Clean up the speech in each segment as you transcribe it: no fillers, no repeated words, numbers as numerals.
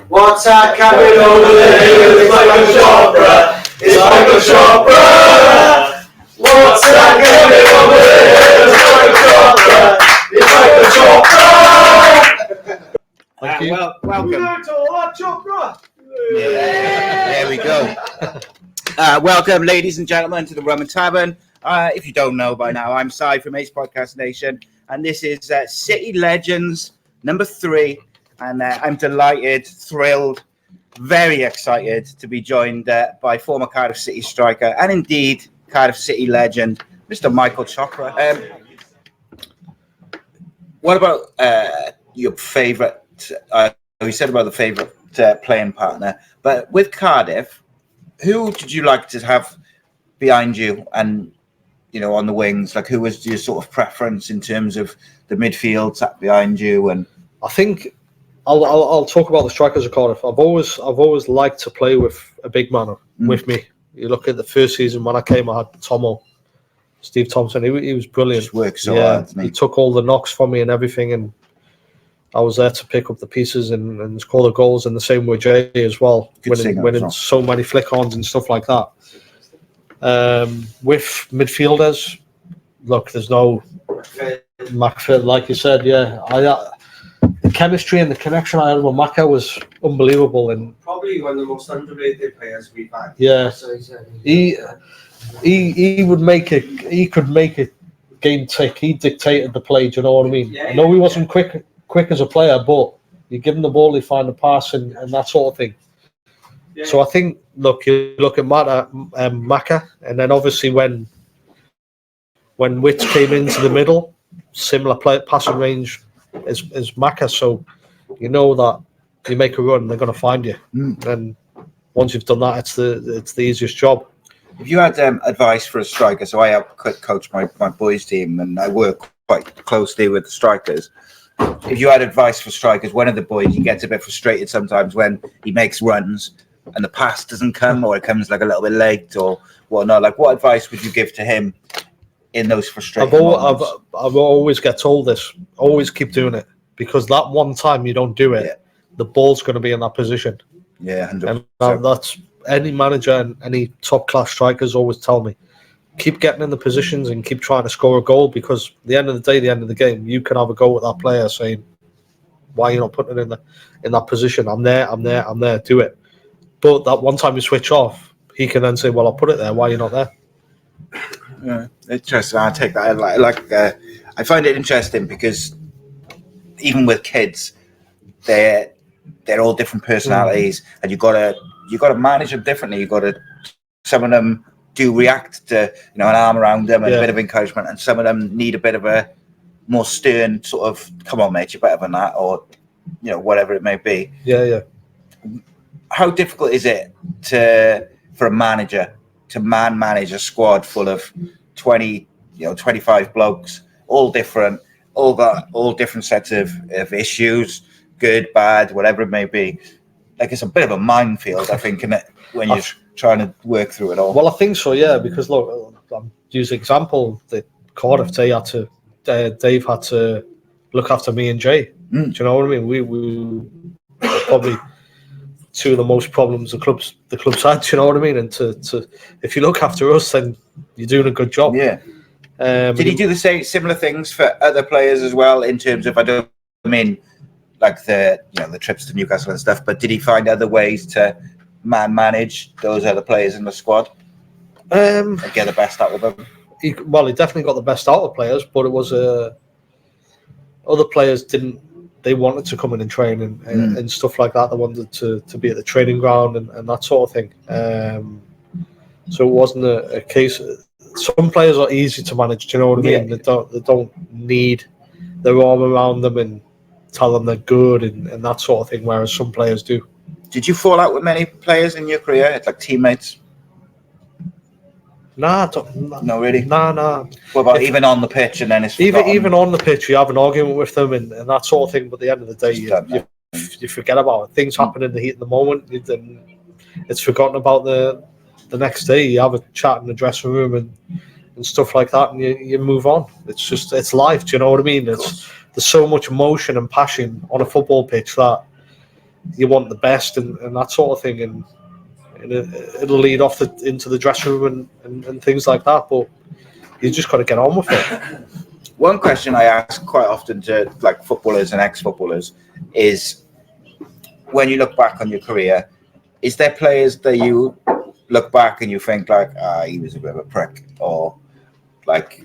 What's that coming over the hill? It's Michael Chopra. It's Michael Chopra. What's that coming over the hill? It's Michael Chopra. Thank you. Welcome. There we go. Welcome, ladies and gentlemen, to the Rummer Tavern. If you don't know by now, I'm Si from Ace Podcast Nation, and this is City Legends number 3. And I'm delighted, thrilled, very excited to be joined by former Cardiff City striker and indeed Cardiff City legend, Mr. Michael Chopra. What about your favourite? We said about the favourite playing partner, but with Cardiff, who did you like to have behind you and, you know, on the wings? Like, who was your sort of preference in terms of the midfield sat behind you? And I think I'll talk about the strikers of Cardiff. I've always liked to play with a big man with me. You look at the first season when I came, I had Steve Thompson. He was brilliant. Just worked so hard. He took all the knocks from me and everything, and I was there to pick up the pieces and score the goals. And the same with Jay as well, winning so many flick-ons and stuff like that. With midfielders, look, there's no McFit, like you said. Yeah, the chemistry and the connection I had with Maka was unbelievable, and Probably one of the most underrated players we've had. yeah, he would make it. He could make a game tick. He dictated the play. Do you know what I mean? Yeah, I know he wasn't quick as a player, but you give him the ball, he find the pass and that sort of thing. Yeah. So I think, look, you look at Maka, and then obviously when Witts came into the middle, similar passing range as Maka. So you know that you make a run, they're going to find you. And once you've done that, it's the easiest job. if you had advice for a striker, so I help coach my boys team and I work quite closely with the strikers. If you had advice for strikers, one of the boys, he gets a bit frustrated sometimes when he makes runs and the pass doesn't come, or it comes like a little bit late or whatnot. Like, what advice would you give to him in those frustrating moments? I've always get told this. Always keep doing it, because that one time you don't do it, the ball's going to be in that position. Yeah, 100%. And that's any manager and any top class strikers always tell me. Keep getting in the positions and keep trying to score a goal, because at the end of the day, the end of the game, you can have a go with that player saying, "Why are you not putting it in that position? I'm there, do it." But that one time you switch off, he can then say, "Well, I'll put it there. Why are you not there?" Yeah, interesting. I take that. I find it interesting because even with kids, they're all different personalities, and you got to manage them differently. Some of them do react to an arm around them and a bit of encouragement, and some of them need a bit of a more stern sort of, "Come on, mate, you're better than that," or whatever it may be. Yeah. How difficult is it for a manager to manage a squad full of 20, 25 blokes, all different, all got all different sets of issues, good, bad, whatever it may be? Like, it's a bit of a minefield, I think, isn't it, when you're trying to work through it all? Well, I think so, yeah, because look, I'll use an example. The Cardiff, Dave had to look after me and Jay. Do you know what I mean? We were probably two of the most problems the club's had. Do you know what I mean? And to if you look after us, then you're doing a good job. Yeah. Did he do the similar things for other players as well, in terms of, like the trips to Newcastle and stuff, but did he find other ways to manage those other players in the squad and get the best out of them? He definitely got the best out of players, but it was other players didn't. They wanted to come in and train and stuff like that. They wanted to be at the training ground and that sort of thing. So it wasn't a case. Some players are easy to manage. Do you know what I mean? They don't need their arm around them and tell them they're good and that sort of thing, whereas some players do. Did you fall out with many players in your career, like teammates? Nah, no, really. Nah. What about even on the pitch, and then it's even on the pitch, you have an argument with them and that sort of thing. But at the end of the day, you forget about it. Things happen in the heat of the moment, and it's forgotten about the next day. You have a chat in the dressing room and stuff like that, and you move on. It's life. Do you know what I mean? There's so much emotion and passion on a football pitch that you want the best and that sort of thing, and it'll lead off into the dressing room and things like that. But you just got to get on with it. One question I ask quite often to like footballers and ex-footballers is, when you look back on your career, is there players that you look back and you think like, he was a bit of a prick, or like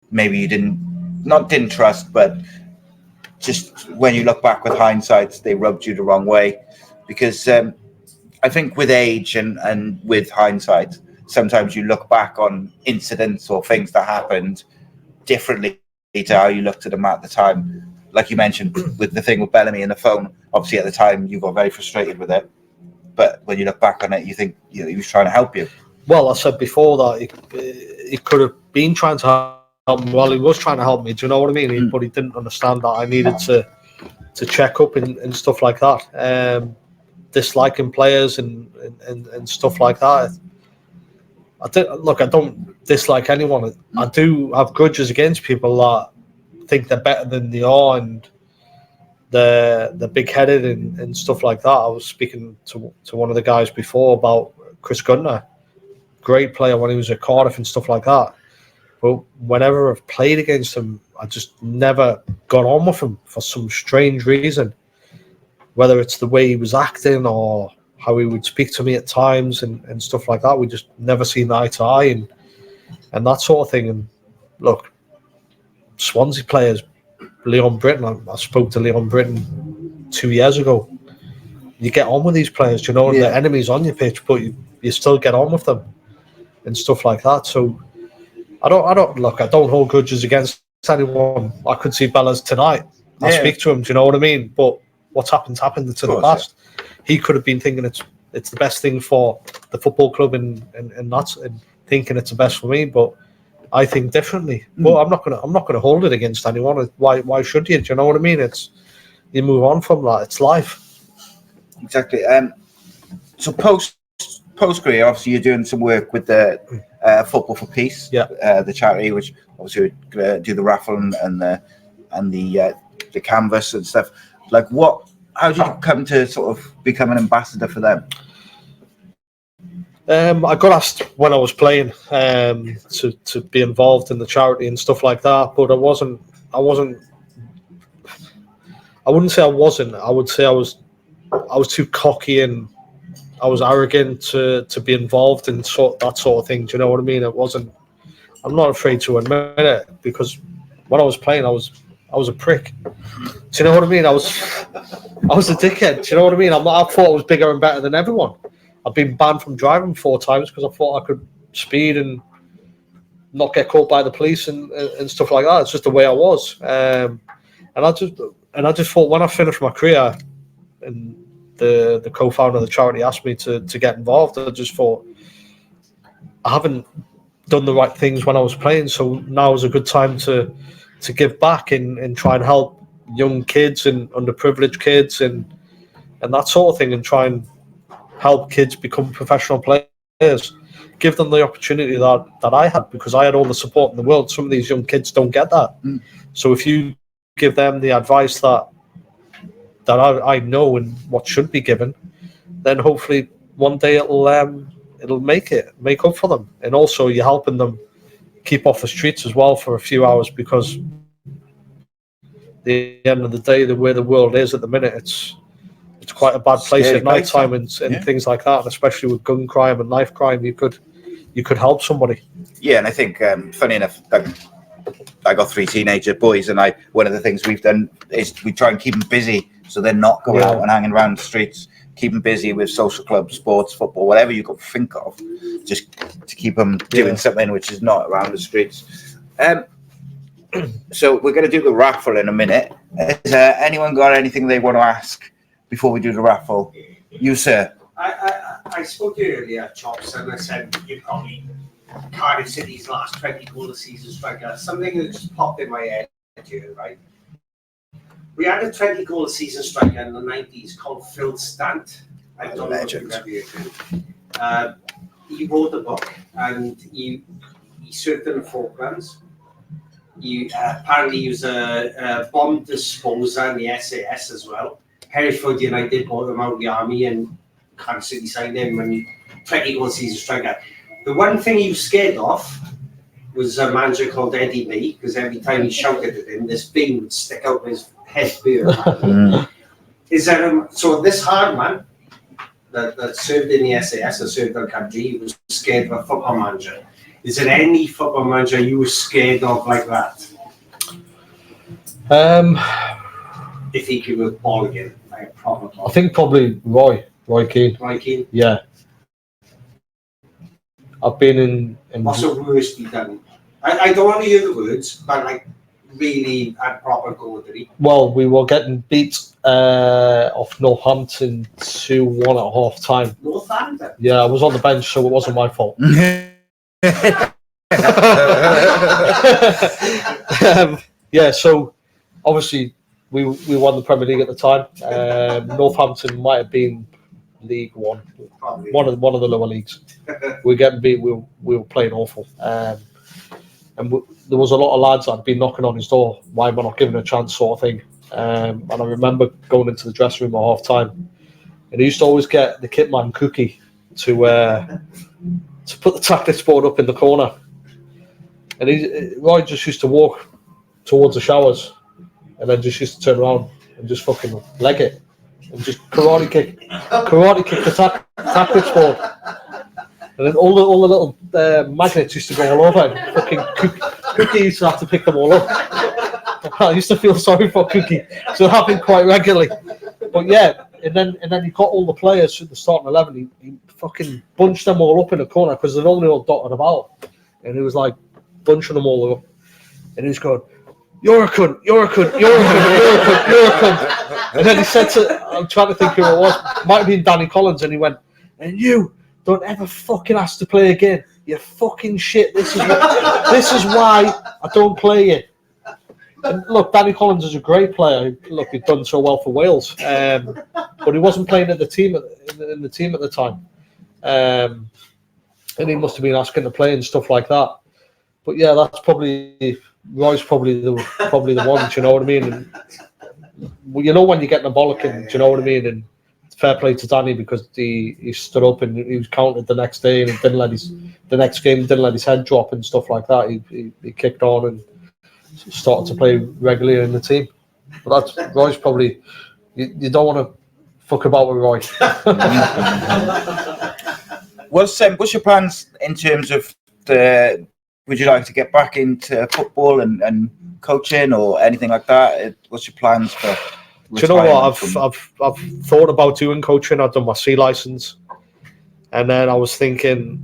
maybe you didn't trust, but just when you look back with hindsight, they rubbed you the wrong way? Because I think with age and with hindsight, sometimes you look back on incidents or things that happened differently to how you looked at them at the time. Like you mentioned with the thing with Bellamy and the phone, obviously at the time you got very frustrated with it, but when you look back on it, you think he was trying to help you. Well, I said before that he could have been trying to help me. Well, he was trying to help me. Do you know what I mean? But he didn't understand that I needed to check up and stuff like that. Disliking players and stuff like that. I don't dislike anyone. I do have grudges against people that think they're better than they are and they're big-headed and stuff like that. I was speaking to one of the guys before about Chris Gunter, great player when he was at Cardiff and stuff like that. But whenever I've played against him, I just never got on with him for some strange reason. Whether it's the way he was acting or how he would speak to me at times and stuff like that, we just never seen eye to eye and that sort of thing. And look, Swansea players, Leon Britton, I spoke to Leon Britton 2 years ago. You get on with these players, you know, and the enemy's on your pitch, but you still get on with them and stuff like that. So I don't hold grudges against anyone. I could see Bellas tonight. I speak to him, do you know what I mean? But what's happened to the past. Yeah. He could have been thinking it's the best thing for the football club and thinking it's the best for me, but I think differently. But I'm not gonna hold it against anyone. Why should you? Do you know what I mean? You move on from that. It's life. Exactly. So post career, obviously you're doing some work with the Football for Peace, the charity, which obviously would do the raffle and the canvas and stuff. Like, how did you come to sort of become an ambassador for them? I got asked when I was playing to be involved in the charity and stuff like that, but I wouldn't say I wasn't. I would say I was too cocky and I was arrogant to be involved in that sort of thing. Do you know what I mean? I'm not afraid to admit it, because when I was playing, I was a prick. Do you know what I mean? I was a dickhead. Do you know what I mean? I thought I was bigger and better than everyone. I've been banned from driving 4 times because I thought I could speed and not get caught by the police and stuff like that. It's just the way I was. And I just thought, when I finished my career and the co-founder of the charity asked me to get involved, I just thought, I haven't done the right things when I was playing, so now is a good time to give back and try and help young kids and underprivileged kids and that sort of thing, and try and help kids become professional players, give them the opportunity that I had, because I had all the support in the world. Some of these young kids don't get that. So if you give them the advice that I know and what should be given, then hopefully one day it'll make up for them. And also you're helping them keep off the streets as well for a few hours, because at the end of the day, the way the world is at the minute, it's quite a bad place at night time and things like that, and especially with gun crime and knife crime, you could help somebody. Yeah, and I think funny enough, I got 3 teenager boys, and one of the things we've done is we try and keep them busy so they're not going out and hanging around the streets. Keep them busy with social clubs, sports, football, whatever you could think of, just to keep them doing something which is not around the streets. So we're going to do the raffle in a minute. Has anyone got anything they want to ask before we do the raffle? You, sir. I spoke to you earlier, Chops, and I said you'd probably Cardiff City's last 20 goal of the season striker. Something that just popped in my head here, right? We had a 20 goal of the season striker in the 90s called Phil Stant. I don't know if you've ever heard. He wrote a book and he served in the Falklands. Apparently he was a bomb disposer in the SAS as well. Hereford United bought him out of the army and Cardiff City signed him and 20-goal season striker. The one thing he was scared of was a manager called Eddie May, because every time he shouted at him, this beam would stick out of his head beard. Is that so? This hard man that served in the SAS, that served our country, was scared of a football manager. Is there any football manager you were scared of like that? If he could with ball again, like a proper ball. I think probably Roy Keane. Roy Keane. Yeah. I've been in What's the worst he done? I don't want to hear the words, but like really a proper goal did he? Well, we were getting beat off Northampton 2-1 at half time. Northampton? Yeah, I was on the bench, so it wasn't my fault. Yeah, so obviously we won the Premier League at the time. Northampton might have been League One, Probably. one of the lower leagues. We were getting beat. We were playing awful, and there was a lot of lads that had been knocking on his door. Why am I not giving a chance, sort of thing. And I remember going into the dressing room at half time, and he used to always get the kit man Cookie to put the tactics board up in the corner, and Roy just used to walk towards the showers, and then just used to turn around and just fucking leg it. And just karate kick the tactics board, and then all the little magnets used to go all over. And fucking Cookie used to have to pick them all up. I used to feel sorry for Cookie, so it happened quite regularly. But yeah, and then he got all the players at the starting 11. He fucking bunched them all up in a corner because they're only all dotted about, and he was like bunching them all up, and he was going, "You're a cunt, you're a cunt, you're a cunt, you're a cunt, you're a cunt." And then he said I'm trying to think who it was, might have been Danny Collins, and he went, "And you don't ever fucking ask to play again. You fucking shit. This is why I don't play you." And look, Danny Collins is a great player. Look, he'd done so well for Wales, but he wasn't playing at the team in the team at the time, and he must have been asking to play and stuff like that. But yeah, that's probably Roy's probably the one. Do you know what I mean? And, well, you know when you're getting a bollocking, do you know what I mean? And fair play to Danny because he stood up and he was counted the next day and didn't let his head drop and stuff like that. He kicked on and started to play regularly in the team. But that's Roy's probably you don't want to fuck about with Roy. What's your plans in terms of would you like to get back into football and coaching or anything like that? What's your plans for? Do you know what? I've thought about doing coaching. I've done my C license, and then I was thinking,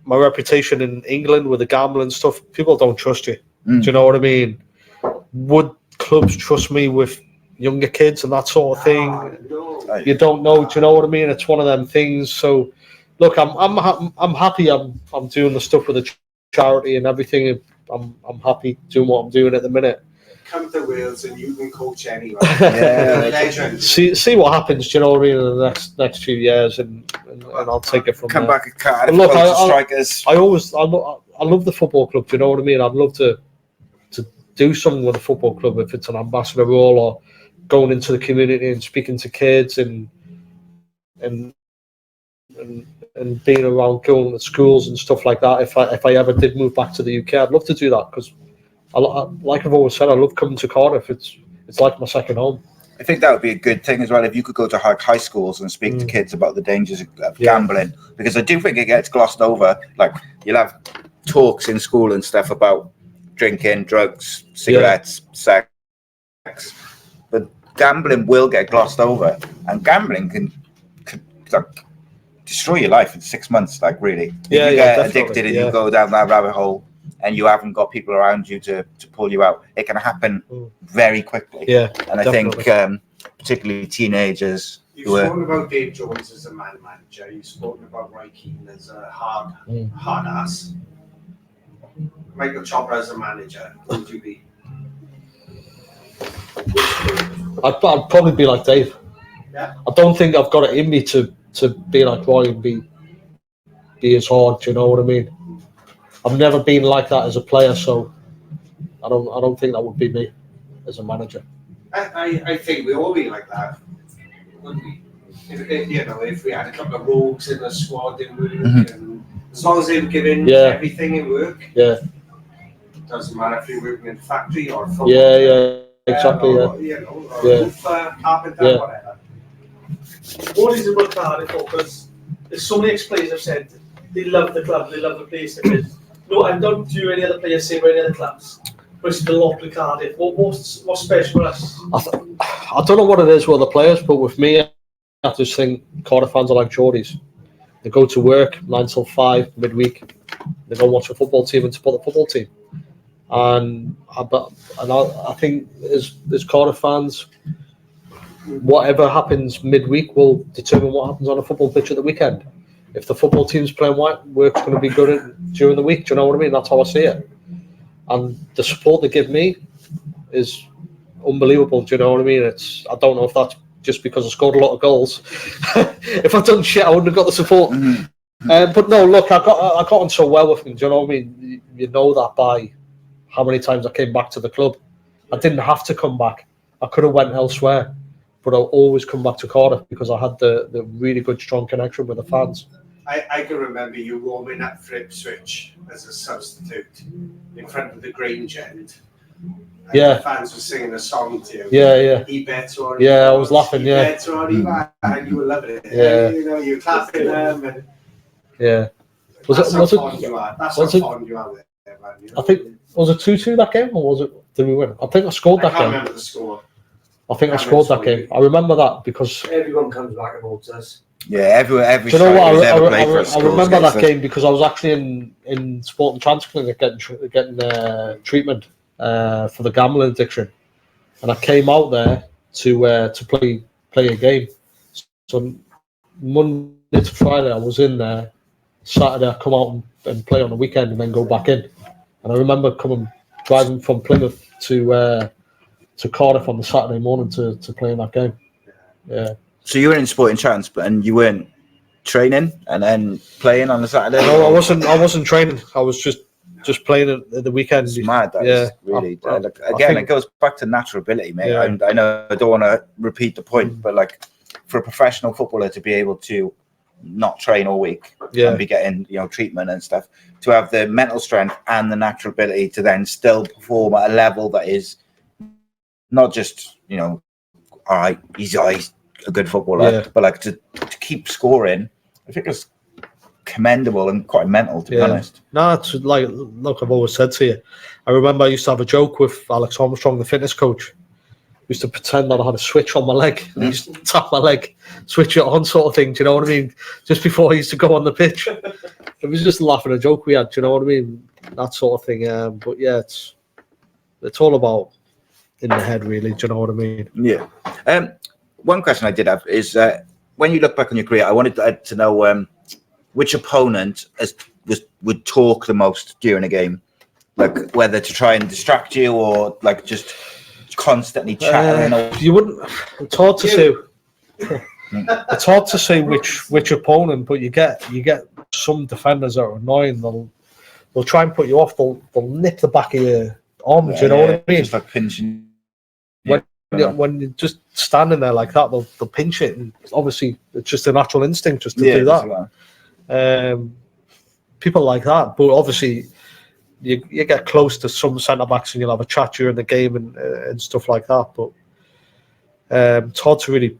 my reputation in England with the gambling stuff, people don't trust you. Do you know what I mean? Would clubs trust me with younger kids and that sort of thing? No. You don't know. Do you know what I mean? It's one of them things. So, look, I'm happy. I'm doing the stuff with the charity and everything. I'm happy doing what I'm doing at the minute. Come to Wales and you can coach anywhere. Yeah. Legend. See what happens. Do you know what I mean? In the next few years, and I'll take it from Come there. back at Cardiff. Look, Strikers. I love the football club. Do you know what I mean? I'd love to do something with the football club, if it's an ambassador role or going into the community and speaking to kids and being around, going to schools and stuff like that. If I ever did move back to the UK, I'd love to do that because, like I've always said, I love coming to Cardiff. It's like my second home. I think that would be a good thing as well if you could go to high schools and speak to kids about the dangers of gambling, because I do think it gets glossed over. Like you'll have talks in school and stuff about drinking, drugs, cigarettes, sex, but gambling will get glossed over, and gambling can like, destroy your life in 6 months. Like really, if you get addicted and you go down that rabbit hole, and you haven't got people around you to pull you out, it can happen very quickly. Yeah, and I think particularly teenagers. You've spoken about Dave Jones as a man manager. You've spoken about Roy Keane as a hard ass. Michael Chopra as a manager. Who would you be? I'd probably be like Dave. Yeah. I don't think I've got it in me to be like Roy and be as hard. Do you know what I mean? I've never been like that as a player, so I don't think that would be me as a manager. I think we all be like that, wouldn't we? If we had a couple of rogues in the squad in work, and as long as they were giving everything in work, doesn't matter if you're working in a factory or football, exactly, or, roof, carpenter, whatever. What is it about Cardiff? Because there's so many explainers have said they love the club, they love the place. No, I don't do any other players say about any other clubs. But it's the local Cardiff. What's special for us? I don't know what it is with other players, but with me, I just think Cardiff fans are like Geordies. They go to work 9 till 5 midweek. They go watch a football team and support the football team. And I think as Cardiff fans, whatever happens midweek will determine what happens on a football pitch at the weekend. If the football team's playing well, work's going to be good during the week. Do you know what I mean? That's how I see it. And the support they give me is unbelievable. Do you know what I mean? I don't know if that's just because I scored a lot of goals. If I'd done shit, I wouldn't have got the support. But no, look, I got on so well with them. Do you know what I mean? You know that by how many times I came back to the club. I didn't have to come back. I could have went elsewhere, but I'll always come back to Cardiff because I had the really good, strong connection with the fans. I can remember you warming up for Ipswich as a substitute in front of the Grange end. And the fans were singing a song to you. Yeah. He better on I was laughing, better on and you were loving it. You were clapping them. And That's how fond you are with it, man. I think, was it 2-2 that game, or did we win? I think I scored that game. I can't remember the score. I think I scored that game. I remember that because everyone comes back and holds us. Yeah, every do you know what? I remember that game because I was actually in Sport and Transfer Clinic getting treatment for the gambling addiction, and I came out there to play a game. So Monday to Friday I was in there. Saturday I come out and play on the weekend and then go back in. And I remember driving from Plymouth to Cardiff on the Saturday morning to play in that game. Yeah. So you were in Sporting Trans, and you weren't training and then playing on the Saturday? No, I wasn't training. I was just playing at the weekend. It's mad, that is, really. It goes back to natural ability, mate. Yeah. I know I don't want to repeat the point, but like for a professional footballer to be able to not train all week and be getting treatment and stuff, to have the mental strength and the natural ability to then still perform at a level that is not just all right, he's a good footballer, but like to keep scoring, I think it's commendable and quite mental, to be honest. No, it's like, look, I've always said to you, I remember I used to have a joke with Alex Armstrong, the fitness coach. I used to pretend that I had a switch on my leg. I used to tap my leg, switch it on, sort of thing. Do you know what I mean? Just before I used to go on the pitch. It was just laughing, a joke we had. Do you know what I mean? That sort of thing. But yeah, it's all about in the head, really. Do you know what I mean? Yeah. One question I did have is when you look back on your career, I wanted to know which opponent would talk the most during a game, like whether to try and distract you or like just constantly chatting. You wouldn't. It's hard to say. It's hard to say which opponent, but you get some defenders that are annoying. They'll try and put you off. They'll nip the back of your arm. Do you know what I mean? Just like pinching. When you're just standing there like that, they'll pinch it, and obviously it's just a natural instinct just to do that. People like that, but obviously you get close to some centre backs and you'll have a chat during the game and stuff like that. But it's hard to really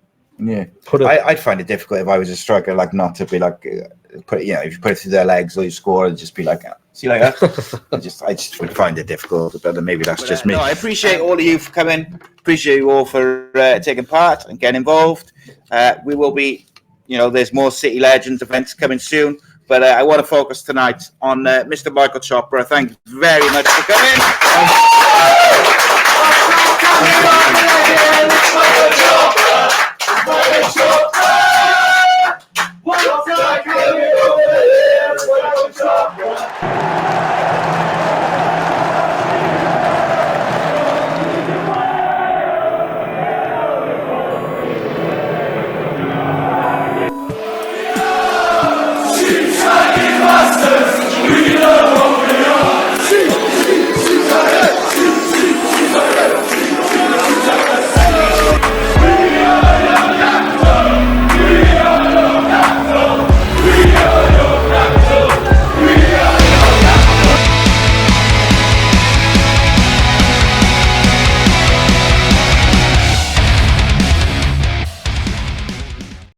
put it. I'd find it difficult if I was a striker, like not to be like if you put it through their legs or you score, and just be like, see you later. I just would find it difficult, but maybe that's just me. No, I appreciate all of you for coming. Appreciate you all for taking part and getting involved. We will be, there's more City Legends events coming soon, but I want to focus tonight on Mr. Michael Chopra. Thank you very much for coming.